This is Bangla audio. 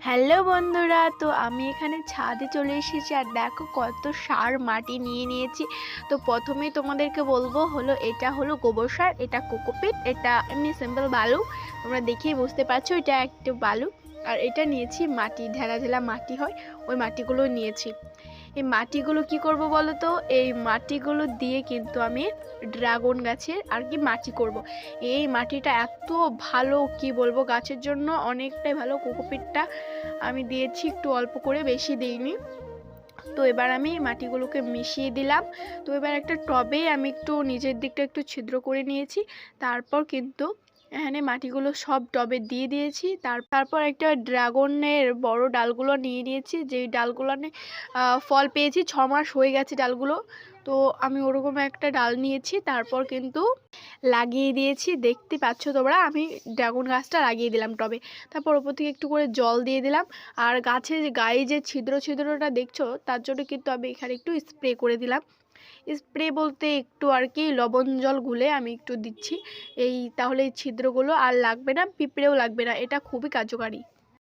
হ্যালো বন্ধুরা, তো আমি এখানে ছাদে চলে এসেছি আর দেখো কত সার মাটি নিয়ে নিয়েছি। তো প্রথমেই তোমাদেরকে বলবো হলো এটা হলো গোবর সার, এটা কোকোপিট, এটা এমনি সিম্পল বালু, তোমরা দেখেই বুঝতে পারছো এটা একটু বালু। আর এটা নিয়েছি মাটি, ঢেলা ঢেলা মাটি হয়, ওই মাটিগুলো নিয়েছি। এই মাটিগুলো কি করব বলো তো, এই মাটিগুলো দিয়ে কিন্তু আমি ড্রাগন গাছের আর কি মাটি করব। এই মাটিটা এত ভালো, কি বলবো, গাছের জন্য অনেকটাই ভালো। কোকোপিটটা আমি দিয়েছি একটু অল্প করে, বেশি দিইনি। তো এবার আমি মাটিগুলোকে মিশিয়ে দিলাম। তো এবার একটা টবে আমি একটু নিচের দিকটা একটু ছিদ্র করে নিয়েছি। তারপর কিন্তু এখানে মাটিগুলো সব টবে দিয়ে দিয়েছি। তারপর একটা ড্রাগনের বড় ডালগুলো নিয়ে নিয়েছি, যেই ডালগুলো ফল পেয়েছি, 6 মাস হয়ে গেছে ডালগুলো। তো আমি ওরকম একটা ডাল নিয়েছি, তারপর কিন্তু লাগিয়ে দিয়েছি। দেখতে পাচ্ছ তোমরা, আমি ড্রাগন গাছটা লাগিয়ে দিলাম টবে। তারপর ওপর থেকে একটু করে জল দিয়ে দিলাম। আর গাছের গায়ে যে ছিদ্র ছিদ্রটা দেখছো, তার জন্য কিন্তু আমি এখানে একটু স্প্রে করে দিলাম। স্প্রে বলতে একটু আর কি লবণ জল গুলে আমি একটু দিচ্ছি। তাহলে এই ছিদ্রগুলো আর লাগবে না, পিঁপড়েও লাগবে না, এটা খুবই কার্যকারী।